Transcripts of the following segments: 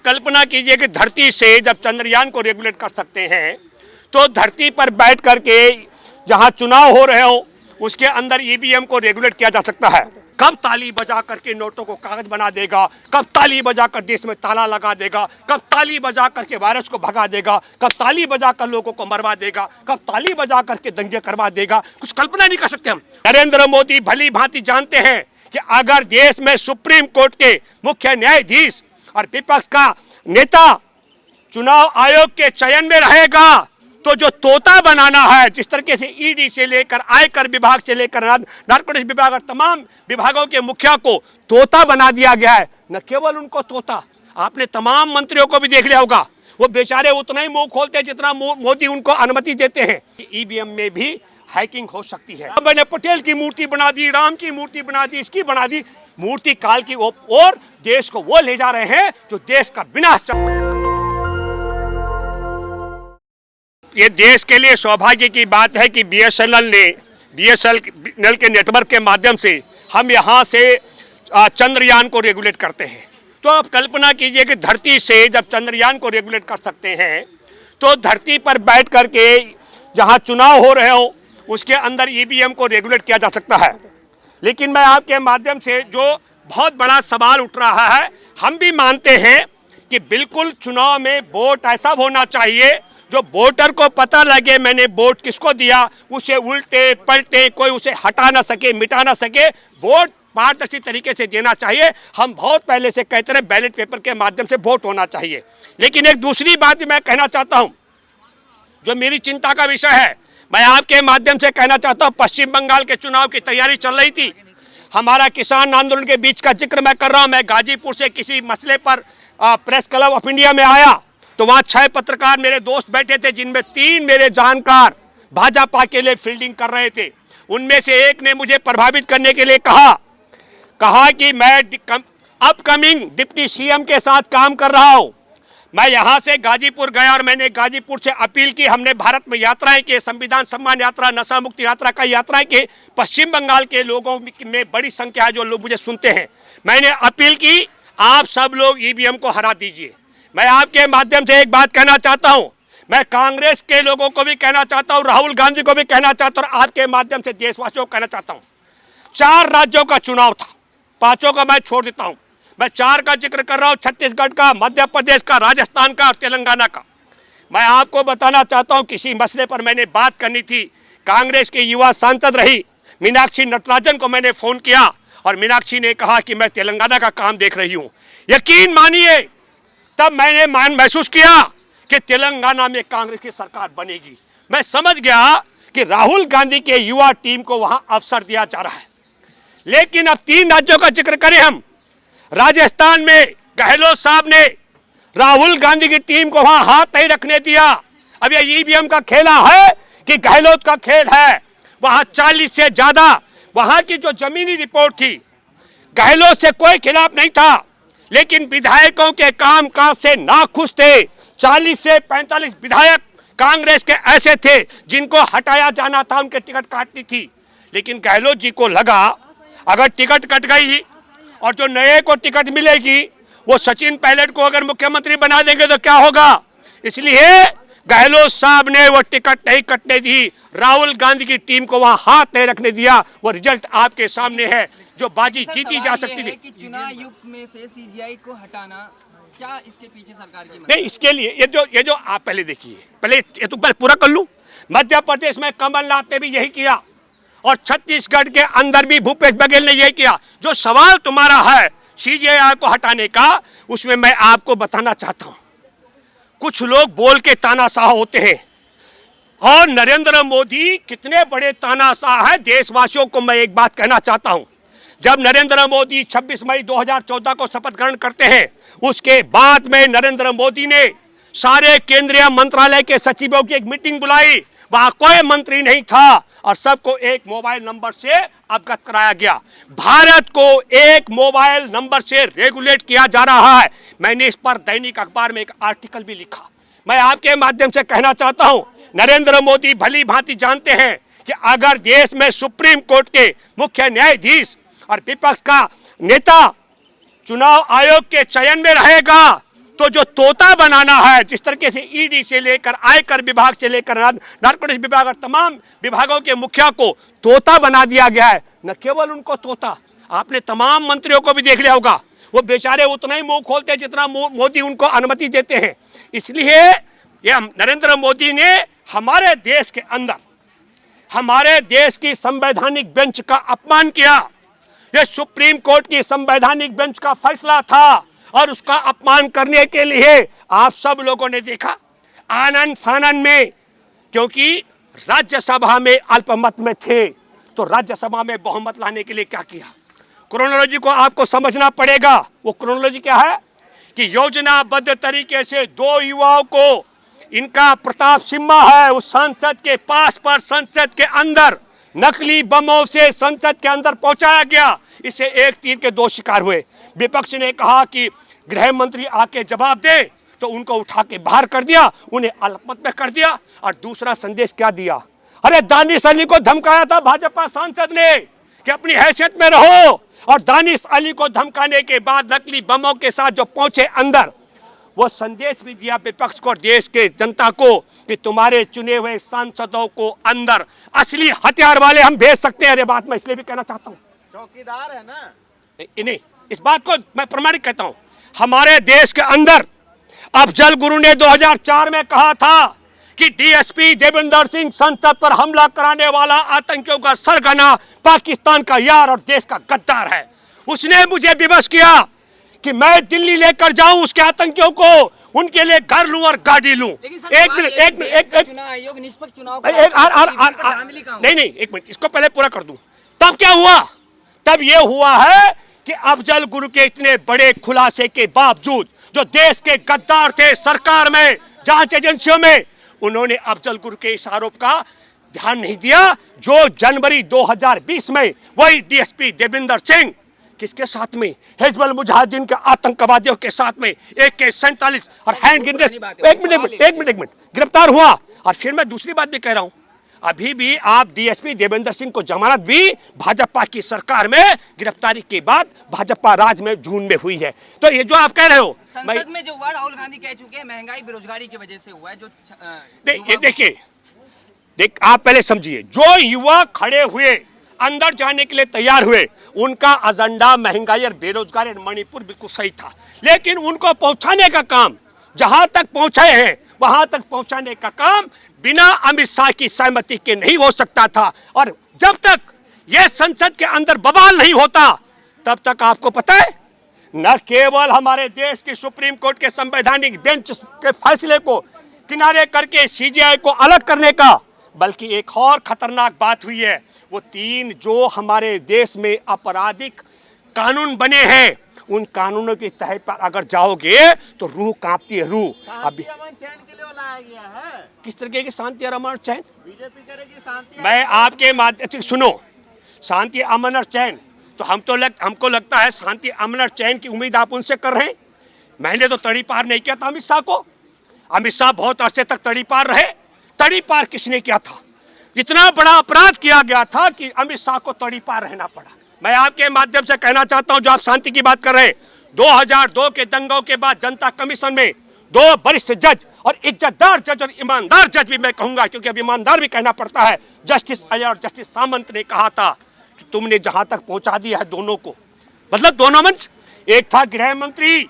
कल्पना कीजिए कि धरती से जब चंद्रयान को रेगुलेट कर सकते हैं तो धरती पर बैठ करके जहां चुनाव हो रहे हो उसके अंदर ईवीएम को रेगुलेट किया जा सकता है। कब ताली बजा करके नोटों को कागज बना देगा, कब ताली बजा कर देश में ताला लगा देगा, कब ताली बजा करके वायरस को भगा देगा, कब ताली बजा कर लोगों को मरवा देगा, कब ताली बजा करके दंगे करवा देगा, कुछ कल्पना नहीं कर सकते हम। नरेंद्र मोदी भली भांति जानते हैं कि अगर देश में सुप्रीम कोर्ट के मुख्य न्यायाधीश और विपक्ष का नेता चुनाव आयोग के चयन में रहेगा तो जो तोता बनाना है, जिस तरीके से ईडी से लेकर आयकर विभाग से लेकर नारकोटिक्स विभाग और तमाम विभागों के मुखिया को तोता बना दिया गया है। न केवल उनको तोता, आपने तमाम मंत्रियों को भी देख लिया होगा, वो बेचारे उतना ही मुंह खोलते हैं जितना मोदी उनको अनुमति देते हैं। ईवीएम में भी हैकिंग हो सकती है। अब मैंने पटेल की मूर्ति बना दी, राम की मूर्ति बना दी, इसकी बना दी, मूर्ति काल की और देश को वो ले जा रहे हैं जो देश का विनाश चाहते हैं। ये देश के लिए सौभाग्य की बात है कि बीएसएनएल के नेटवर्क के माध्यम से हम यहाँ से चंद्रयान को रेगुलेट करते हैं। तो आप कल्पना कीजिए कि धरती से जब चंद्रयान को रेगुलेट कर सकते हैं तो धरती पर बैठ करके जहाँ चुनाव हो रहे हो उसके अंदर ईवीएम को रेगुलेट किया जा सकता है। लेकिन मैं आपके माध्यम से जो बहुत बड़ा सवाल उठ रहा है, हम भी मानते हैं कि बिल्कुल चुनाव में वोट ऐसा होना चाहिए जो वोटर को पता लगे मैंने वोट किसको दिया, उसे उल्टे पलटे कोई उसे हटा ना सके, मिटा ना सके, वोट पारदर्शी तरीके से देना चाहिए। हम बहुत पहले से कहते रहे बैलेट पेपर के माध्यम से वोट होना चाहिए। लेकिन एक दूसरी बात भी मैं कहना चाहता हूं जो मेरी चिंता का विषय है, मैं आपके माध्यम से कहना चाहता हूं। पश्चिम बंगाल के चुनाव की तैयारी चल रही थी, हमारा किसान आंदोलन के बीच का जिक्र मैं कर रहा हूं। मैं गाजीपुर से किसी मसले पर प्रेस क्लब ऑफ इंडिया में आया तो वहां 6 पत्रकार मेरे दोस्त बैठे थे, जिनमें 3 मेरे जानकार भाजपा के लिए फील्डिंग कर रहे थे। उनमें से एक ने मुझे प्रभावित करने के लिए कहा कि मैं अपकमिंग डिप्टी सीएम के साथ काम कर रहा हूं। मैं यहां से गाजीपुर गया और मैंने गाजीपुर से अपील की, हमने भारत में यात्राएं की, संविधान सम्मान यात्रा, नशा मुक्ति यात्रा का यात्राएं की। पश्चिम बंगाल के लोगों में बड़ी संख्या है जो लोग मुझे सुनते हैं। मैंने अपील की, आप सब लोग ईवीएम को हरा दीजिए। मैं आपके माध्यम से एक बात कहना चाहता हूं, मैं कांग्रेस के लोगों को भी कहना चाहता हूं, राहुल गांधी को भी कहना चाहता हूं और आपके माध्यम से देशवासियों को कहना चाहता हूं। 4 राज्यों का चुनाव था, 5 का मैं छोड़ देता हूं। मैं 4 का जिक्र कर रहा हूं, छत्तीसगढ़ का, मध्य प्रदेश का, राजस्थान का और तेलंगाना का। मैं आपको बताना चाहता हूं, किसी मसले पर मैंने बात करनी थी। कांग्रेस की युवा सांसद रही मीनाक्षी नटराजन को मैंने फोन किया और मीनाक्षी ने कहा कि मैं तेलंगाना का काम देख रही हूं। यकीन मानिए तब मैंने महसूस किया कि तेलंगाना में कांग्रेस की सरकार बनेगी। मैं समझ गया कि राहुल गांधी के युवा टीम को वहां अवसर दिया जा रहा है। लेकिन अब 3 राज्यों का जिक्र करें हम, राजस्थान में गहलोत साहब ने राहुल गांधी की टीम को वहां हाथ नहीं रखने दिया। अब ये ईवीएम का खेला है कि गहलोत का खेल है? वहां 40 से ज्यादा वहां की जो जमीनी रिपोर्ट थी, गहलोत से कोई खिलाफ नहीं था, लेकिन विधायकों के कामकाज से नाखुश थे। 40 से 45 विधायक कांग्रेस के ऐसे थे जिनको हटाया जाना था, उनके टिकट काटनी थी। लेकिन गहलोत जी को लगा अगर टिकट कट गई और जो नए को टिकट मिलेगी वो सचिन पायलट को अगर मुख्यमंत्री बना देंगे तो क्या होगा, इसलिए गहलोत साहब ने वो टिकट नहीं कटने दी, राहुल गांधी की टीम को वहां हाथ नहीं रखने दिया। वो रिजल्ट आपके सामने है, जो बाजी जीती जा सकती थी। कि चुनाव आयोग में से सीजीआई को हटाना, क्या इसके पीछे सरकार की नहीं, इसके लिए ये जो आप पहले देखिए, पहले ये तो पूरा कर लूं। मध्य प्रदेश में कमलनाथ ने भी यही किया और छत्तीसगढ़ के अंदर भी भूपेश बघेल ने यही किया। जो सवाल तुम्हारा है सीजीआई को हटाने का, उसमें मैं आपको बताना चाहता हूं, कुछ लोग बोल के तानाशाह होते हैं और नरेंद्र मोदी कितने बड़े तानाशाह हैं। देशवासियों को मैं एक बात कहना चाहता हूं, जब नरेंद्र मोदी 26 मई 2014 को शपथ ग्रहण करते हैं, उसके बाद में नरेंद्र मोदी ने सारे केंद्रीय मंत्रालय के सचिवों की एक मीटिंग बुलाई। वहां कोई मंत्री नहीं था और सबको एक मोबाइल नंबर से अवगत कराया गया। भारत को एक मोबाइल नंबर से रेगुलेट किया जा रहा है। मैंने इस पर दैनिक अखबार में एक आर्टिकल भी लिखा। मैं आपके माध्यम से कहना चाहता हूं, नरेंद्र मोदी भली भांति जानते हैं कि अगर देश में सुप्रीम कोर्ट के मुख्य न्यायाधीश और विपक्ष का नेता चुनाव आयोग के चयन में रहेगा तो जो तोता बनाना है, जिस तरीके से ईडी से लेकर आयकर विभाग से लेकर नारकोटिक्स विभाग और तमाम विभागों के मुखिया को तोता बना दिया गया है। न केवल उनको तोता, आपने तमाम मंत्रियों को भी देख लिया होगा, वो बेचारे उतना ही मुंह खोलते हैं जितना मोदी उनको अनुमति देते हैं। इसलिए ये नरेंद्र मोदी ने हमारे देश के अंदर हमारे देश की संवैधानिक बेंच का अपमान किया। ये सुप्रीम कोर्ट की संवैधानिक बेंच का फैसला था और उसका अपमान करने के लिए आप सब लोगों ने देखा आनन फानन में, क्योंकि राज्यसभा में अल्पमत में थे तो राज्यसभा में बहुमत लाने के लिए क्या किया। क्रोनोलॉजी को आपको समझना पड़ेगा। वो क्रोनोलॉजी क्या है कि योजनाबद्ध तरीके से दो युवाओं को, इनका प्रताप सिम्हा है, उस संसद के पास पर संसद के अंदर नकली बमों से संसद के अंदर पहुंचाया गया। इससे एक तीर के दो शिकार हुए। विपक्ष ने कहा कि गृह मंत्री आके जवाब दे, तो उनको उठा के बाहर कर दिया, उन्हें अल्पमत में कर दिया। और दूसरा संदेश क्या दिया, अरे दानिश अली को धमकाया था भाजपा सांसद ने कि अपनी हैसियत में रहो, और दानिश अली को धमकाने के बाद नकली बमों के साथ जो पहुंचे अंदर, वो संदेश भी दिया विपक्ष को और देश के जनता को कि तुम्हारे चुने हुए सांसदों को अंदर असली हथियार वाले हम भेज सकते हैं। अरे बात मैं इसलिए भी कहना चाहता हूँ, चौकीदार है ना, नहीं, इस बात को मैं प्रमाणित कहता हूँ। हमारे देश के अंदर अफजल गुरु ने 2004 में कहा था कि डीएसपी देवेंद्र सिंह संसद पर हमला कराने वाला आतंकियों का सरगना, पाकिस्तान का यार और देश का गद्दार है। उसने मुझे विवश किया कि मैं दिल्ली लेकर जाऊं उसके आतंकियों को, उनके लिए घर लूं और गाड़ी लूं। एक मिनट, चुनाव आयोग निष्पक्ष चुनाव नहीं, एक मिनट, इसको पहले पूरा कर दूं। तब क्या हुआ, तब ये हुआ है कि अफजल गुरु के इतने बड़े खुलासे के बावजूद जो देश के गद्दार थे सरकार में, जांच एजेंसियों में, उन्होंने अफजल गुरु के इस आरोप का ध्यान नहीं दिया। जो जनवरी 2020 में वही डीएसपी देवेंद्र सिंह किसके साथ में, हिजबुल मुजाहिदीन के आतंकवादियों के साथ में AK-47 और हैंड ग्रेनेड, एक मिनट गिरफ्तार हुआ। और फिर मैं दूसरी बात भी कह रहा हूं, अभी भी आप डीएसपी देवेंद्र सिंह को जमानत भी भाजपा की सरकार में गिरफ्तारी के बाद भाजपा राज में जून में हुई है। तो ये जो आप कह रहे हो, संसद में जो हुआ राहुल गांधी कह चुके हैं महंगाई बेरोजगारी की वजह से हुआ है। जो ये देखिए, आप पहले समझिए, जो युवा खड़े हुए अंदर जाने के लिए तैयार हुए, उनका एजेंडा महंगाई और बेरोजगारी मणिपुर बिल्कुल सही था, लेकिन उनको पहुंचाने का काम, जहां तक पहुंचे हैं वहां तक पहुंचाने का काम बिना अमित शाह की सहमति के नहीं हो सकता था। और जब तक यह संसद के अंदर बवाल नहीं होता, तब तक आपको पता है, न केवल हमारे देश की सुप्रीम कोर्ट के संवैधानिक बेंच के फैसले को किनारे करके सीजीआई को अलग करने का, बल्कि एक और खतरनाक बात हुई है। वो 3 जो हमारे देश में आपराधिक कानून बने हैं, उन कानूनों की तह पर अगर जाओगे तो रूह कांपती है, रूह। अभी अमन चैन के लिए लाया गया है। किस तरीके की शांति और अमन चैन? बीजेपी करेगी शांति। मैं आपके माध्यम से सुनो, शांति अमन और चैन तो हमको लगता है शांति अमन और चैन की उम्मीद आप उनसे कर रहे हैं। मैंने तो तड़ी पार नहीं किया था अमित शाह को। अमित शाह बहुत अरसे तक तड़ी पार रहे। तड़ी पार किसने किया था? इतना बड़ा अपराध किया गया था कि अमित शाह को तड़ी पार रहना पड़ा। मैं आपके माध्यम से कहना चाहता हूं, जो आप शांति की बात कर रहे हैं, 2002 के दंगों के बाद जनता कमीशन में 2 वरिष्ठ जज और इज्जतदार जज और ईमानदार जज भी मैं कहूंगा, क्योंकि अब ईमानदार भी कहना पड़ता है, जस्टिस अय्यर और जस्टिस सामंत ने कहा था कि तुमने जहां तक पहुंचा दिया है दोनों को, मतलब दोनों मंच, एक था गृह मंत्री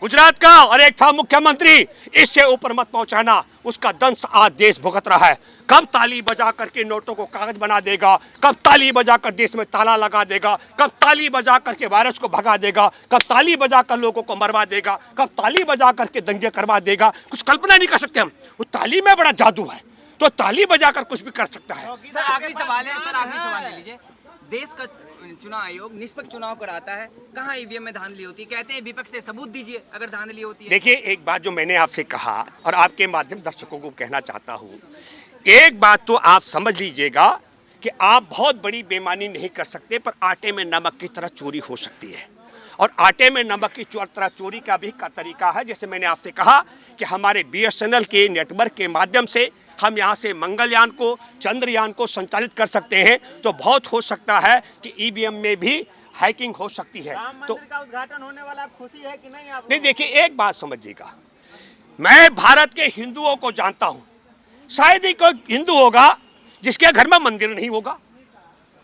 गुजरात का और एक था मुख्यमंत्री, इससे ऊपर मत पहुंचाना। उसका दंश आज देश भुगत रहा है। कब ताली बजा करके नोटों को कागज बना देगा, कब ताली बजा कर देश में ताला लगा देगा, कब ताली बजा करके वायरस को भगा देगा, कब ताली बजा कर लोगों को मरवा देगा, कब ताली बजा करके दंगे करवा देगा, कुछ कल्पना नहीं कर सकते हम। वो ताली में बड़ा जादू है, तो ताली बजा कर कुछ भी कर सकता है। सर आखिरी सवाल है, सर आखिरी सवाल ले लीजिए। देश का चुनाव आयोग निष्पक्ष चुनाव कराता है, कहाँ ईवीएम में धांधली होती है? कहते हैं विपक्ष से सबूत दीजिए अगर धांधली होती है। देखिए, एक बात जो मैंने आपसे कहा और आपके माध्यम दर्शकों को कहना चाहता हूँ, एक बात तो आप समझ लीजिएगा कि आप बहुत बड़ी बेईमानी नहीं कर सकते, पर आटे में नमक की तरह चोरी हो सकती है। और आटे में नमक की तरह चोरी का भी तरीका है। जैसे मैंने आपसे कहा कि हमारे BSNL के नेटवर्क के माध्यम से हम यहाँ से मंगलयान को, चंद्रयान को संचालित कर सकते हैं, तो बहुत हो सकता है कि ईवीएम में भी हैकिंग हो सकती है। राम तो मंदिर का उद्घाटन होने वाला है, खुशी है कि नहीं आपको? नहीं, देखिए एक बात समझिएगा, मैं भारत के हिंदुओं को जानता हूं, शायद ही कोई हिंदू होगा जिसके घर में मंदिर नहीं होगा।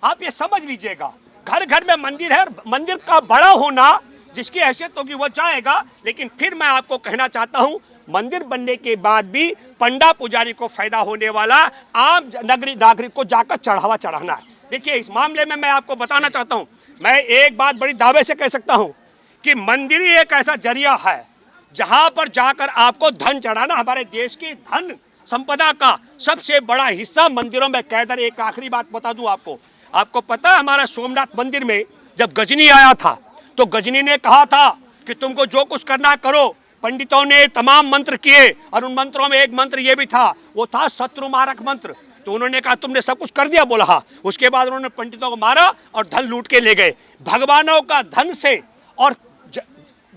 आप ये समझ लीजिएगा, घर घर में मंदिर है, और मंदिर का बड़ा होना जिसकी हैसियत होगी वो जाएगा। लेकिन फिर मैं आपको कहना चाहता हूं, मंदिर बनने के बाद भी पंडा पुजारी को फायदा होने वाला आम नागरिक को जाकर चढ़ावा चढ़ाना है। देखिए इस मामले में मैं आपको बताना चाहता हूं, मैं एक बात बड़ी दावे से कह सकता हूं कि मंदिर ही एक ऐसा जरिया है जहां पर जाकर आपको धन चढ़ाना। हमारे देश की धन संपदा का सबसे बड़ा हिस्सा मंदिरों में कैद है। एक आखिरी बात बता दूं आपको पता है, हमारा सोमनाथ मंदिर में जब गजनी आया था तो गजनी ने कहा था कि तुमको जो कुछ करना करो। पंडितों ने तमाम मंत्र किए और उन मंत्रों में एक मंत्र ये भी था, वो था शत्रु मारक मंत्र। तो उन्होंने कहा तुमने सब कुछ कर दिया, बोला हाँ। उसके बाद उन्होंने पंडितों को मारा और धन लूट के ले गए। भगवानों का धन से और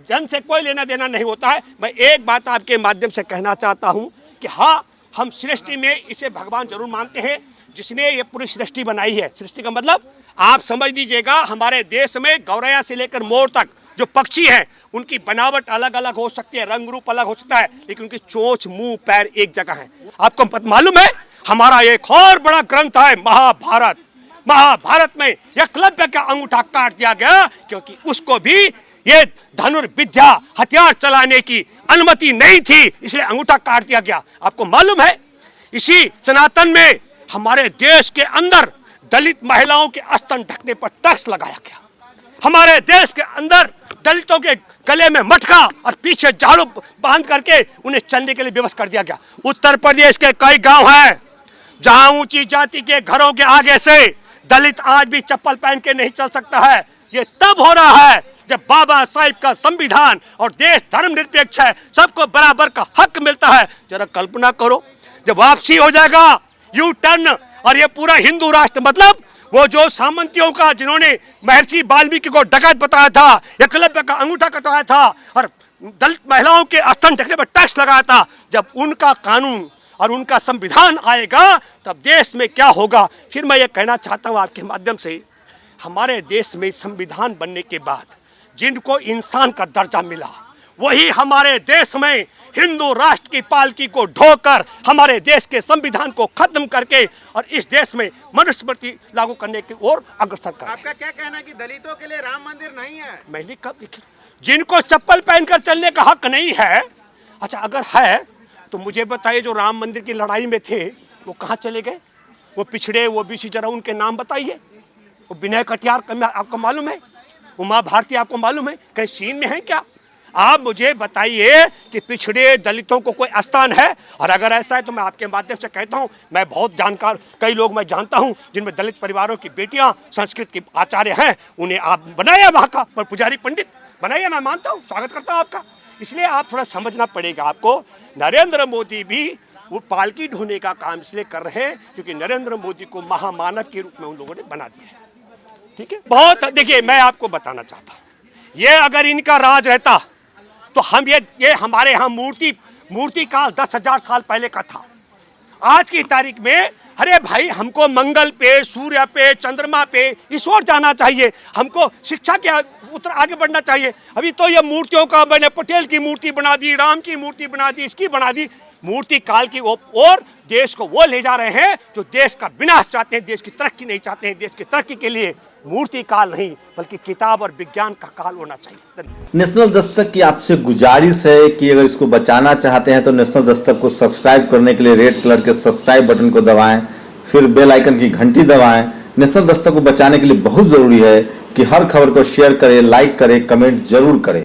जन से कोई लेना देना नहीं होता है। मैं एक बात आपके माध्यम से कहना चाहता हूं कि हाँ, हम सृष्टि में इसे भगवान जरूर मानते हैं जिसने ये पूरी सृष्टि बनाई है। सृष्टि का मतलब आप समझ लीजिएगा, हमारे देश में गौरैया से लेकर मोर तक जो पक्षी हैं उनकी बनावट अलग अलग हो सकती है, रंग रूप अलग हो सकता है, लेकिन उनकी चोंच मुंह पैर एक जगह है। आपको मालूम है, हमारा एक और बड़ा ग्रंथ है महाभारत। महाभारत में एकलव्य का अंगूठा काट दिया गया क्योंकि उसको भी ये धनुर्विद्या हथियार चलाने की अनुमति नहीं थी, इसलिए अंगूठा काट दिया गया। आपको मालूम है, इसी सनातन में हमारे देश के अंदर दलित महिलाओं के स्तन ढकने पर टैक्स लगाया गया। हमारे देश के अंदर दलितों के गले में मटका और पीछे झाड़ू बांध करके उन्हें चलने के लिए व्यवस्था कर दिया गया। उत्तर प्रदेश के कई गांव हैं जहां ऊंची जाति के घरों के आगे से दलित आज भी चप्पल पहन के नहीं चल सकता है। ये तब हो रहा है जब बाबा साहिब का संविधान और देश धर्मनिरपेक्ष है, सबको बराबर का हक मिलता है। जरा कल्पना करो, जब वापसी हो जाएगा यू टर्न और ये पूरा हिंदू राष्ट्र, मतलब वो जो सामंतियों का जिन्होंने महर्षि वाल्मीकि को डकैत बताया था, एकलव्य का अंगूठा कटवाया था और दलित महिलाओं के स्तन ढकने पर टैक्स लगाया था, जब उनका कानून और उनका संविधान आएगा तब देश में क्या होगा। फिर मैं ये कहना चाहता हूँ आपके माध्यम से, हमारे देश में संविधान बनने के बाद जिनको इंसान का दर्जा मिला, वही हमारे देश में हिंदू राष्ट्र की पालकी को ढोकर हमारे देश के संविधान को खत्म करके और इस देश में मनुस्मृति लागू करने की ओर अग्रसर कर। आपका क्या कहना है कि दलितों के लिए राम मंदिर नहीं है? मैंने कब लिखी? जिनको चप्पल पहनकर चलने का हक नहीं है, अच्छा अगर है तो मुझे बताइए, जो राम मंदिर की लड़ाई में थे वो कहाँ चले गए? वो पिछड़े, वो बीसी, जरा उनके नाम बताइए। वो विनय कटियार आपको मालूम है? उमा भारती आपको मालूम है? कहीं सीन में है क्या? आप मुझे बताइए कि पिछड़े दलितों को कोई स्थान है? और अगर ऐसा है तो मैं आपके माध्यम से कहता हूं, मैं बहुत जानकार कई लोग मैं जानता हूं जिनमें दलित परिवारों की बेटियां संस्कृत की आचार्य हैं, उन्हें आप बनाया वहाँ का पुजारी पंडित बनाइए। मैं मानता हूँ, स्वागत करता हूँ आपका। इसलिए आप थोड़ा समझना पड़ेगा आपको। नरेंद्र मोदी भी वो पालकी ढोने का काम इसलिए कर रहे हैं क्योंकि नरेंद्र मोदी को महामानव के रूप में उन लोगों ने बना दिया है। ठीक है, बहुत। देखिए मैं आपको बताना चाहता हूँ, ये अगर इनका राज रहता तो हम ये हमारे यहाँ मूर्ति काल 10,000 साल पहले का था। आज की तारीख में अरे भाई, हमको मंगल पे, सूर्य पे, चंद्रमा पे इस ओर जाना चाहिए, हमको शिक्षा के उत्तर आगे बढ़ना चाहिए। अभी तो ये मूर्तियों का, मैंने पटेल की मूर्ति बना दी, राम की मूर्ति बना दी, इसकी बना दी। मूर्ति काल की और देश को वो ले जा रहे हैं जो देश का विनाश चाहते हैं, देश की तरक्की नहीं चाहते हैं। देश की तरक्की के लिए मूर्ति काल नहीं बल्कि किताब और विज्ञान का काल होना चाहिए। नेशनल दस्तक की आपसे गुजारिश है कि अगर इसको बचाना चाहते हैं तो नेशनल दस्तक को सब्सक्राइब करने के लिए रेड कलर के सब्सक्राइब बटन को दबाएं, फिर बेल आइकन की घंटी दबाएं। नेशनल दस्तक को बचाने के लिए बहुत जरूरी है कि हर खबर को शेयर करें, लाइक करें, कमेंट जरूर करें।